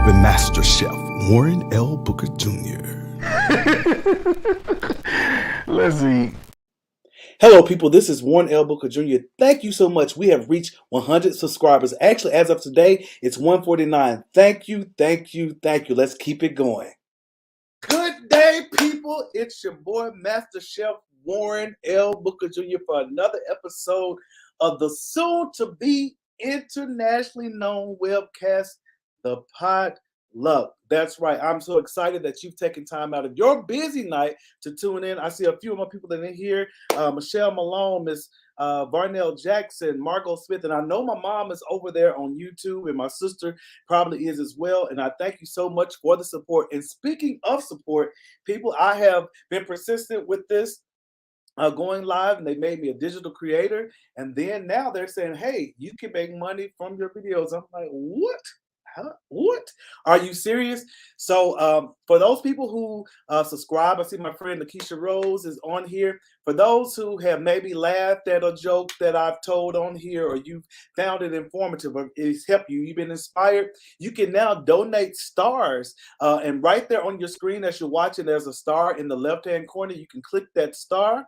with Master Chef Warren L. Booker Jr. Let's see. Hello, people. This is Warren L. Booker Jr. Thank you so much. We have reached 100 subscribers. Actually, as of today, it's 149. Thank you, thank you, thank you. Let's keep it going. Good day, people. It's your boy, Master Chef Warren L. Booker Jr. for another episode of the soon-to-be internationally known webcast, The Potluck. That's right. I'm so excited that you've taken time out of your busy night to tune in. I see a few of my people that are in here. Michelle Malone, Miss Varnell Jackson, Margot Smith, and I know my mom is over there on YouTube, and my sister probably is as well. And I thank you so much for the support. And speaking of support, people, I have been persistent with this. Going live, and they made me a digital creator, and then now they're saying, hey, you can make money from your videos. I'm like, what? Huh? What? Are you serious? So for those people who subscribe, I see my friend Lakeisha Rose is on here. For those who have maybe laughed at a joke that I've told on here, or you've found it informative, or it's helped you, you've been inspired, you can now donate stars. And right there on your screen as you're watching, there's a star in the left-hand corner. You can click that star,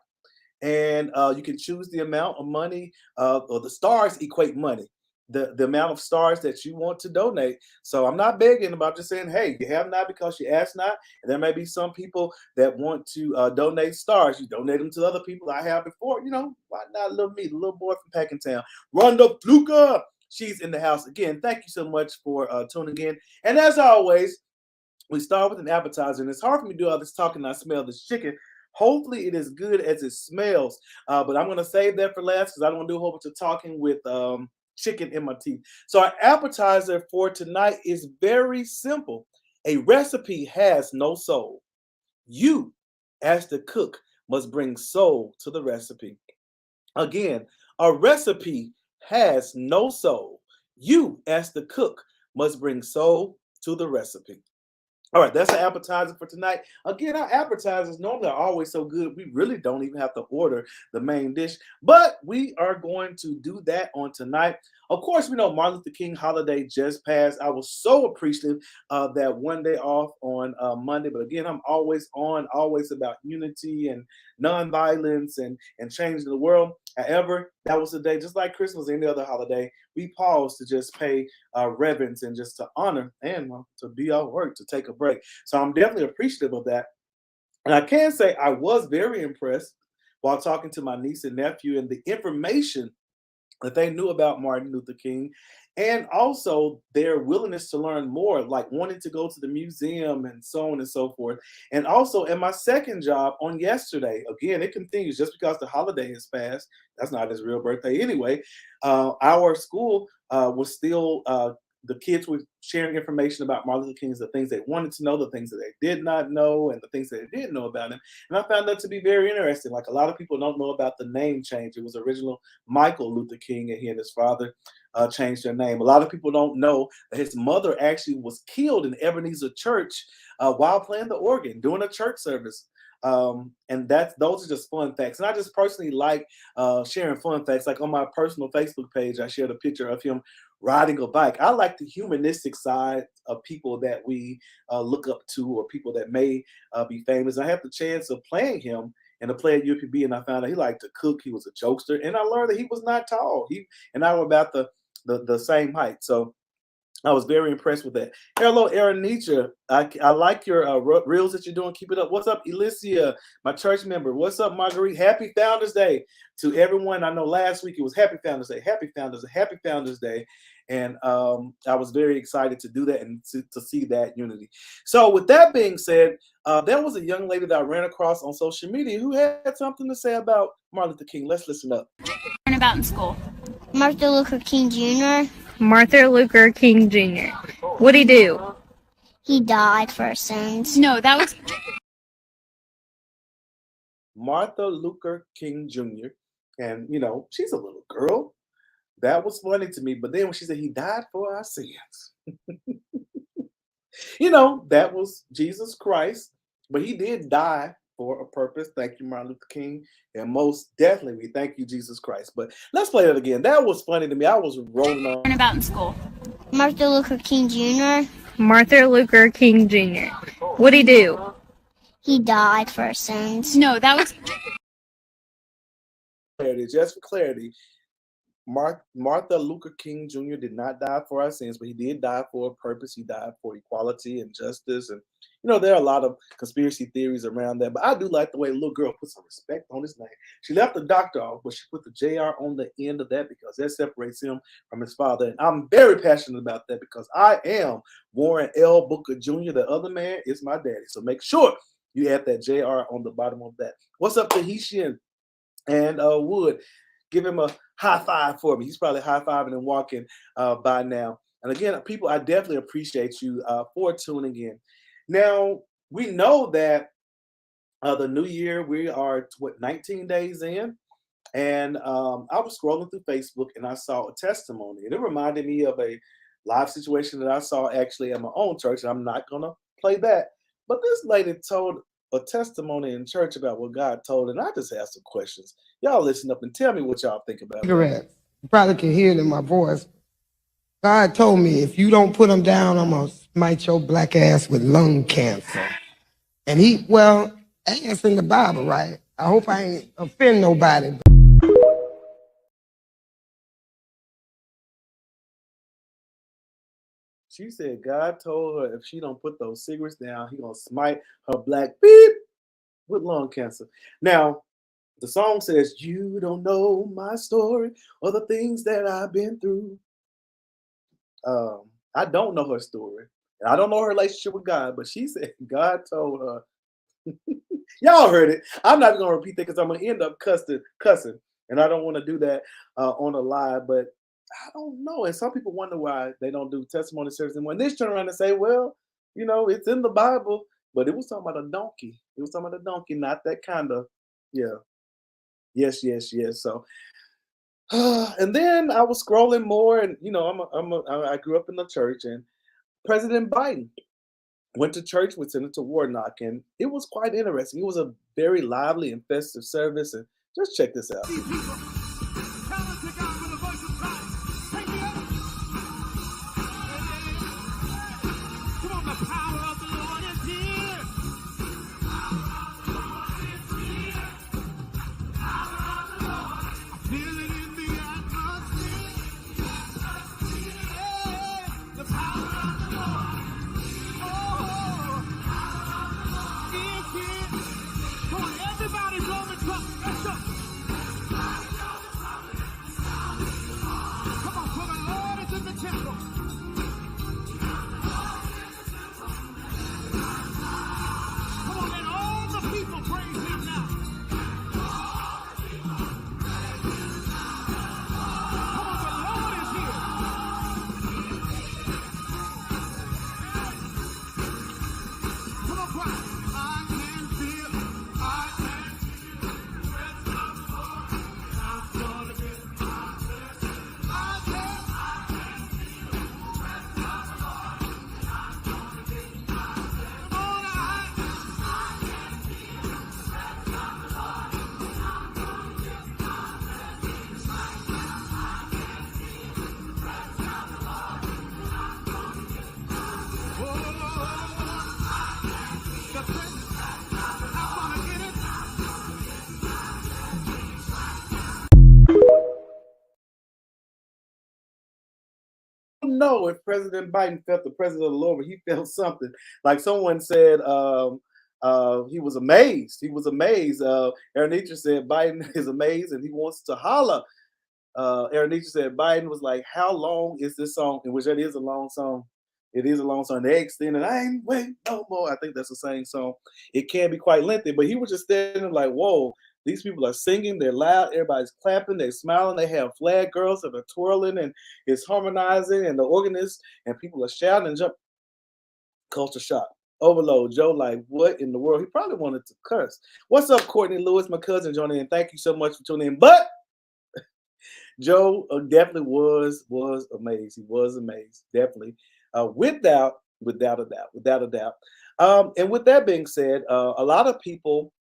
and you can choose the amount of money, or the stars equate money, the amount of stars that you want to donate. So I'm not begging about just saying, hey, you have not because you ask not. And there may be some people that want to donate stars. You donate them to other people I have before. You know, why not little me, the little boy from Packentown, Rhonda Fluka. She's in the house. Again, thank you so much for tuning in. And as always, we start with an appetizer. And it's hard for me to do all this talking. I smell this chicken. Hopefully it is good as it smells, but I'm going to save that for last because I don't want to do a whole bunch of talking with chicken in my teeth. So our appetizer for tonight is very simple. A recipe has no soul. You, as the cook, must bring soul to the recipe. Again, a recipe has no soul. You, as the cook, must bring soul to the recipe. All right, that's an appetizer for tonight. Again, our appetizers normally are always so good, we really don't even have to order the main dish, but we are going to do that on tonight. Of course, we know Martin Luther King holiday just passed. I was so appreciative of that one day off on Monday, but again, I'm always about unity and nonviolence and changing the world. However, that was the day, just like Christmas, any other holiday, we pause to just pay reverence and just to honor and to be our work, to take a break. So I'm definitely appreciative of that. And I can say I was very impressed while talking to my niece and nephew and the information that they knew about Martin Luther King, and also their willingness to learn more, like wanting to go to the museum and so on and so forth. And also in my second job on yesterday, again, it continues just because the holiday has passed. That's not his real birthday anyway. Our school was still the kids were sharing information about Martin Luther King, the things they wanted to know, the things that they did not know, and the things that they didn't know about him. And I found that to be very interesting. Like, a lot of people don't know about the name change. It was original Michael Luther King, and he and his father changed their name. A lot of people don't know that his mother actually was killed in Ebenezer Church while playing the organ, doing a church service. And those are just fun facts. And I just personally like sharing fun facts. Like on my personal Facebook page, I shared a picture of him riding a bike. I like the humanistic side of people that we look up to, or people that may be famous. I had the chance of playing him in a play at UPB, and I found out he liked to cook. He was a jokester, and I learned that he was not tall. He and I were about the same height. So I was very impressed with that. Hello, Aaron Nietzsche. I like your reels that you're doing. Keep it up. What's up, Elysia, my church member? What's up, Marguerite? Happy Founders Day to everyone. I know last week it was Happy Founders Day. Happy Founders Day. And I was very excited to do that and to see that unity. So with that being said, there was a young lady that I ran across on social media who had something to say about Martin Luther King. Let's listen up. Learn about in school. Martin Luther King Jr. Martin Luther King Jr. What'd he do? He died for our sins. No, that was Martin Luther King Jr. And, you know, she's a little girl. That was funny to me. But then when she said he died for our sins, you know, that was Jesus Christ. But he did die for a purpose. Thank you, Martin Luther King. And most definitely, we thank you, Jesus Christ. But let's play that again. That was funny to me. I was rolling on. learn about in school. Martin Luther King Jr. Martin Luther King Jr. What'd he do? He died for our sins. No, that was Just for clarity, Martha Luther King Jr. did not die for our sins, but he did die for a purpose. He died for equality and justice. And, there are a lot of conspiracy theories around that. But I do like the way the little girl put some respect on his name. She left the doctor off, but she put the JR on the end of that because that separates him from his father. And I'm very passionate about that because I am Warren L. Booker Jr. The other man is my daddy. So make sure you add that JR on the bottom of that. What's up, Tahitian and Wood? Give him a high five for me. He's probably high fiving and walking by now. And again, people, I definitely appreciate you for tuning in. Now, we know that the new year, we are 19 days in. And I was scrolling through Facebook and I saw a testimony. And it reminded me of a live situation that I saw actually at my own church. And I'm not going to play that. But this lady told a testimony in church about what God told, and I just asked some questions. Y'all listen up and tell me what y'all think about cigarettes. You probably can hear it in my voice. God told me, if you don't put them down, I'm going to smite your black ass with lung cancer. And ass in the Bible, right? I hope I ain't offend nobody. She said God told her if she don't put those cigarettes down, he going to smite her black beep with lung cancer. Now, the song says, you don't know my story or the things that I've been through. I don't know her story. I don't know her relationship with God, but she said God told her. Y'all heard it. I'm not going to repeat that because I'm going to end up cussing. And I don't want to do that on a live, but I don't know. And some people wonder why they don't do testimony service anymore. And they turn around and say, well, it's in the Bible, but it was talking about a donkey. It was talking about a donkey, not that kind of, yeah. Yes. So, and then I was scrolling more, and I grew up in the church, and President Biden went to church with Senator Warnock, and it was quite interesting. It was a very lively and festive service, and just check this out. Know if President Biden felt the presence of the Lord, but he felt something. Like someone said, he was amazed. He was amazed. Aaron Nietzsche said Biden is amazed and he wants to holler. Aaron Nietzsche said Biden was like, how long is this song? In which that is a long song. It is a long song. They extended, I ain't waiting no more. I think that's the same song. It can be quite lengthy, but he was just standing like, whoa, these people are singing, they're loud, everybody's clapping, they're smiling, they have flag girls that are twirling and it's harmonizing, and the organist and people are shouting and jumping. Culture shock. Overload. Joe, like, what in the world? He probably wanted to curse. What's up, Courtney Lewis, my cousin, joining in. Thank you so much for tuning in. But Joe definitely was amazed. He was amazed, definitely, without a doubt. And with that being said, a lot of people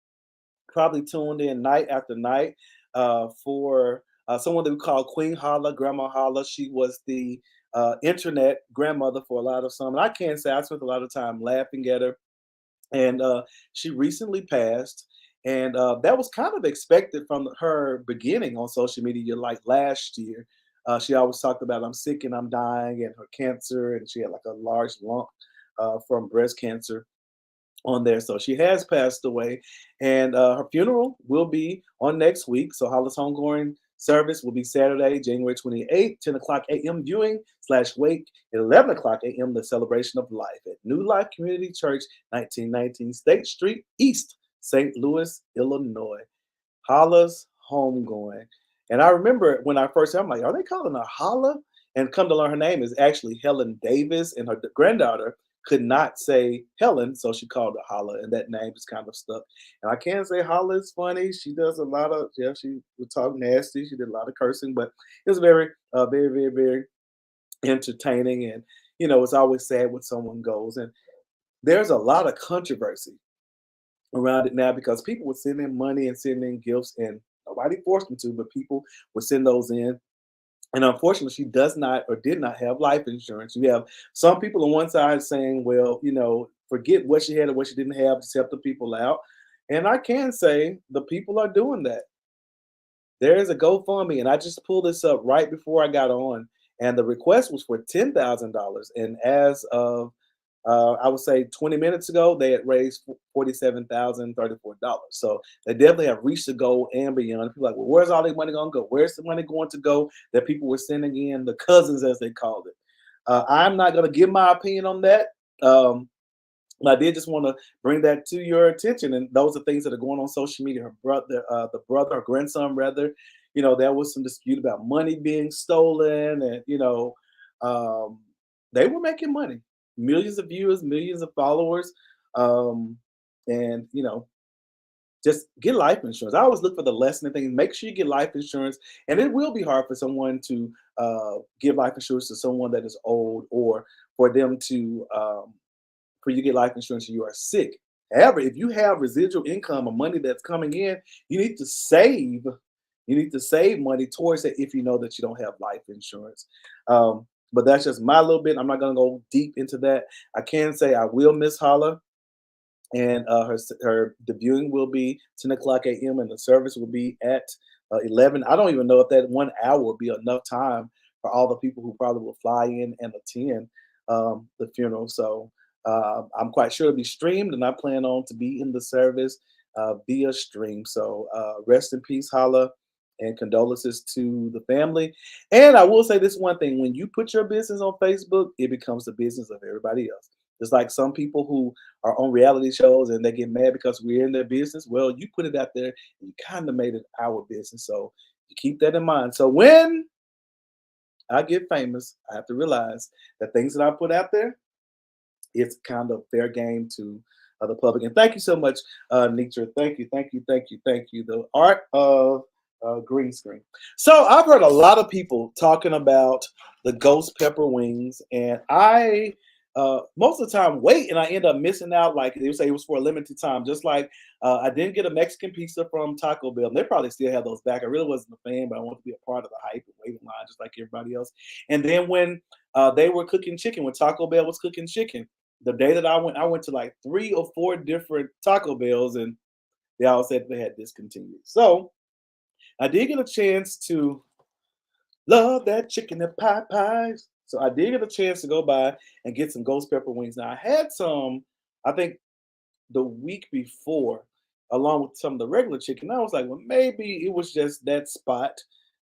probably tuned in night after night for someone that we call Queen Holla, Grandma Holla. She was the internet grandmother for a lot of some. And I can say I spent a lot of time laughing at her. And she recently passed. And that was kind of expected from her beginning on social media, like last year. She always talked about, I'm sick and I'm dying, and her cancer. And she had like a large lump from breast cancer on there. So she has passed away, and her funeral will be on next week. So Hollis homegoing service will be Saturday, January 28th, 10 o'clock a.m. viewing / wake, 11 o'clock a.m. the celebration of life at New Life Community Church, 1919 State Street East, St. Louis, Illinois. Holla's homegoing. And I remember when I first, I'm like, are they calling her Holla? And come to learn her name is actually Helen Davis, and her granddaughter could not say Helen, so she called her Holla, and that name just kind of stuck. And I can say Holla is funny. She does a lot of, yeah, she would talk nasty. She did a lot of cursing, but it was very, very, very, very entertaining. And, it's always sad when someone goes. And there's a lot of controversy around it now because people would send in money and send in gifts, and nobody forced them to, but people would send those in. And unfortunately, she does not or did not have life insurance. You have some people on one side saying, well, forget what she had or what she didn't have, just help the people out. And I can say the people are doing that. There is a GoFundMe, and I just pulled this up right before I got on, and the request was for $10,000. And as of I would say 20 minutes ago, they had raised $47,034. So they definitely have reached the goal and beyond. People are like, well, where's all the money going to go? Where's the money going to go that people were sending in, the cousins, as they called it? I'm not going to give my opinion on that. But I did just want to bring that to your attention. And those are things that are going on social media. Her brother, her grandson, rather, there was some dispute about money being stolen. And, they were making money. Millions of viewers, millions of followers, and just get life insurance. I always look for the lesson in things. Make sure you get life insurance, and it will be hard for someone to give life insurance to someone that is old, or for them to for you to get life insurance and you are sick. However, if you have residual income or money that's coming in, you need to save. You need to save money towards it if you know that you don't have life insurance. But that's just my little bit. I'm not going to go deep into that. I can say I will miss Holla, and her debuting will be 10 o'clock a.m. and the service will be at 11. I don't even know if that 1 hour will be enough time for all the people who probably will fly in and attend the funeral. So I'm quite sure it'll be streamed, and I plan on to be in the service via stream. So rest in peace, Holla, and condolences to the family. And I will say this one thing: when you put your business on Facebook, it becomes the business of everybody else. It's like some people who are on reality shows and they get mad because we're in their business. Well, you put it out there and you kind of made it our business. So you keep that in mind. So when I get famous, I have to realize that things that I put out there, it's kind of fair game to the public. And thank you so much, Nitra. Thank you, thank you, thank you, thank you. The art of green screen. So I've heard a lot of people talking about the ghost pepper wings, and I most of the time wait, and I end up missing out. Like they say, it was for a limited time. Just like I didn't get a Mexican pizza from Taco Bell, and they probably still have those back. I really wasn't a fan, but I wanted to be a part of the hype and waiting line, just like everybody else. And then when they were cooking chicken, when Taco Bell was cooking chicken, the day that I went to like 3 or 4 different Taco Bells, and they all said they had discontinued. So I did get a chance to love that chicken and pie pies. So I did get a chance to go by and get some ghost pepper wings. Now I had some, I think the week before, along with some of the regular chicken. I was like, well, maybe it was just that spot,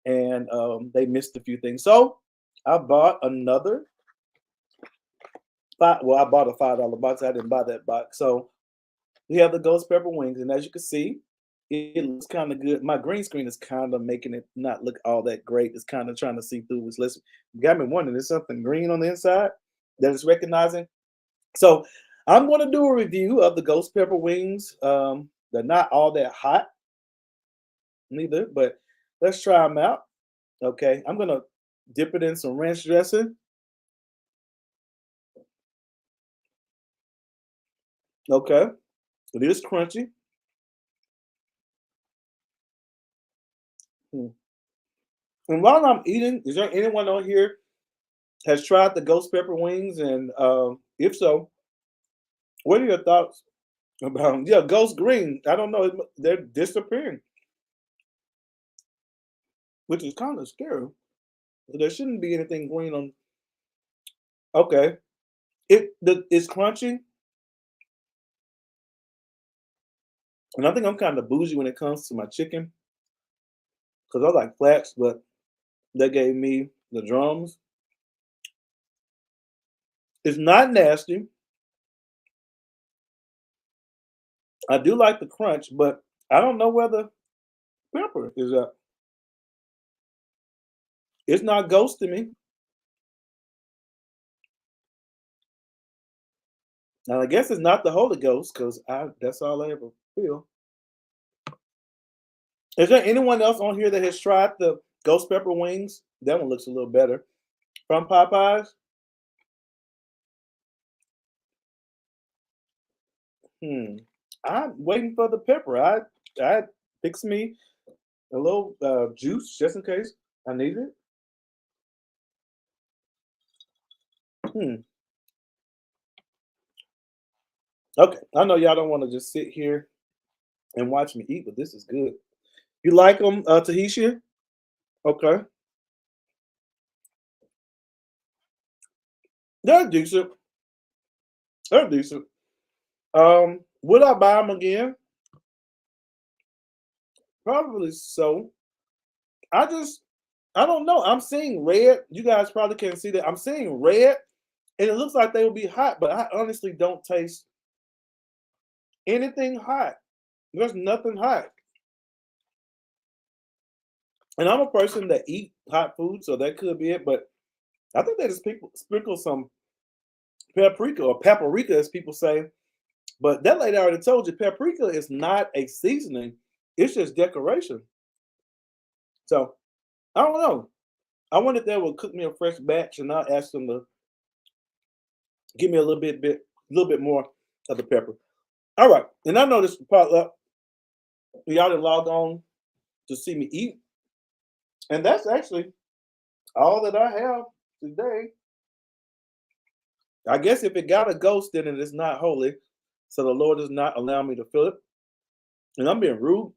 and they missed a few things. So I bought another I bought a $5 box. I didn't buy that box. So we have the ghost pepper wings, and as you can see, it looks kind of good. My green screen is kind of making it not look all that great. It's kind of trying to see through. Which got me wondering, is something green on the inside that it's recognizing? So I'm going to do a review of the ghost pepper wings. They're not all that hot, neither, but let's try them out. Okay, I'm going to dip it in some ranch dressing. Okay, it is crunchy. And while I'm eating, is there anyone on here has tried the ghost pepper wings? And if so, what are your thoughts about 'em? Yeah, ghost green? I don't know. They're disappearing, which is kind of scary. There shouldn't be anything green on. Okay, it's crunchy, and I think I'm kind of bougie when it comes to my chicken because I like flats, but they gave me the drums. It's not nasty. I do like the crunch, but I don't know where the pepper is at. It's not ghosting me. Now I guess it's not the Holy Ghost because I that's all I ever feel. Is there anyone else on here that has tried the ghost pepper wings? That one looks a little better. From Popeyes? Hmm. I'm waiting for the pepper. I fix me a little juice just in case I need it. Hmm. Okay. I know y'all don't want to just sit here and watch me eat, but this is good. You like them, Tahisha? Okay. They're decent. They're decent. Would I buy them again? Probably so. I just, I don't know. I'm seeing red. You guys probably can't see that. I'm seeing red, and it looks like they will be hot, but I honestly don't taste anything hot. There's nothing hot. And I'm a person that eat hot food, so that could be it. But I think they just sprinkle some paprika or paprika, as people say. But that lady already told you, paprika is not a seasoning; it's just decoration. So I don't know. I wonder if they will cook me a fresh batch, and I'll ask them to give me a little bit more of the pepper. All right, and I know this potluck. Y'all done logged on to see me eat, and that's actually all that I have today. I guess if it got a ghost in it, it's not holy, so the Lord does not allow me to feel it. And I'm being rude,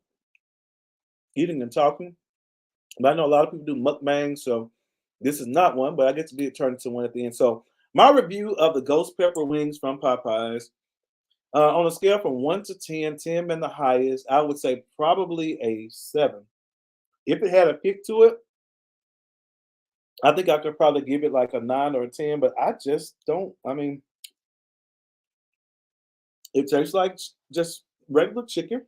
eating and talking. But I know a lot of people do mukbangs, so this is not one, but I get to be turned into one at the end. So my review of the ghost pepper wings from Popeyes, on a scale from 1 to 10, 10 being the highest, I would say probably a 7. If it had a kick to it, I think I could probably give it like a 9 or a 10, but I just don't. I mean, it tastes like just regular chicken.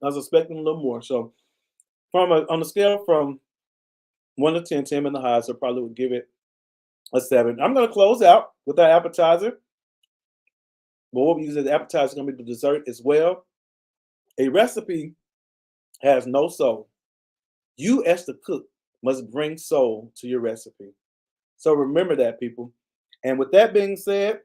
I was expecting a little more. So on a scale from 1 to 10, 10 being the highest, I probably would give it a 7. I'm going to close out with our appetizer. But what we use as the appetizer is going to be the dessert as well. A recipe has no soul. You, as the cook, must bring soul to your recipe. So remember that, people. And with that being said,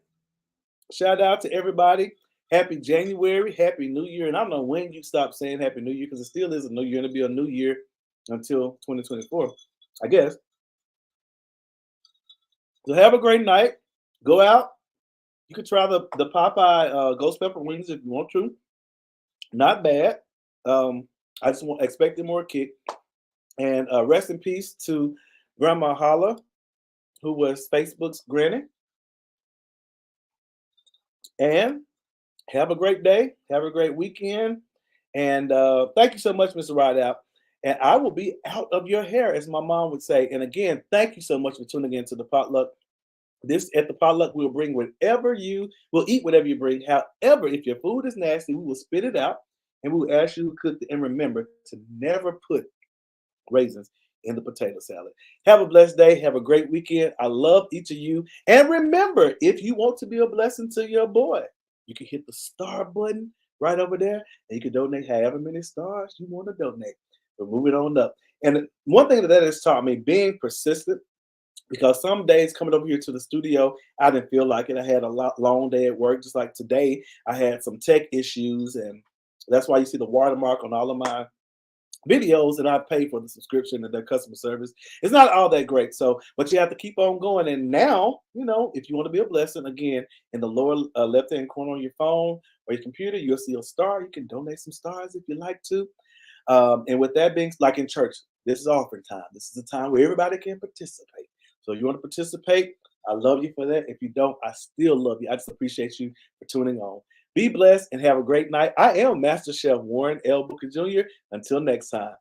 shout out to everybody. Happy January, Happy New Year. And I don't know when you stop saying Happy New Year because it still is a new year. And it'll be a new year until 2024, I guess. So have a great night. Go out. You can try the Popeye ghost pepper wings if you want to. Not bad. I just expected more kick. And rest in peace to Grandma Holla, who was Facebook's granny. And have a great day. Have a great weekend. And thank you so much, Mr. Rideout. And I will be out of your hair, as my mom would say. And again, thank you so much for tuning in to the potluck. This at the potluck, we'll bring whatever will eat whatever you bring. However, if your food is nasty, we will spit it out and we will ask you to cook it. And remember to never put raisins in the potato salad. Have a blessed day. Have a great weekend. I love each of you. And remember, if you want to be a blessing to your boy, you can hit the star button right over there and you can donate however many stars you want to donate. But moving on up. And one thing that has taught me, being persistent, because some days coming over here to the studio, I didn't feel like it. I had a long day at work. Just like today, I had some tech issues, and that's why you see the watermark on all of my videos, and I pay for the subscription and their customer service. It's not all that great. So, but you have to keep on going. And now, if you want to be a blessing, again, in the lower left-hand corner on your phone or your computer, you'll see a star. You can donate some stars if you like to. And with that being, like in church, this is offering time. This is a time where everybody can participate. So you want to participate, I love you for that. If you don't, I still love you. I just appreciate you for tuning on. Be blessed and have a great night. I am Master Chef Warren L. Booker Jr. Until next time.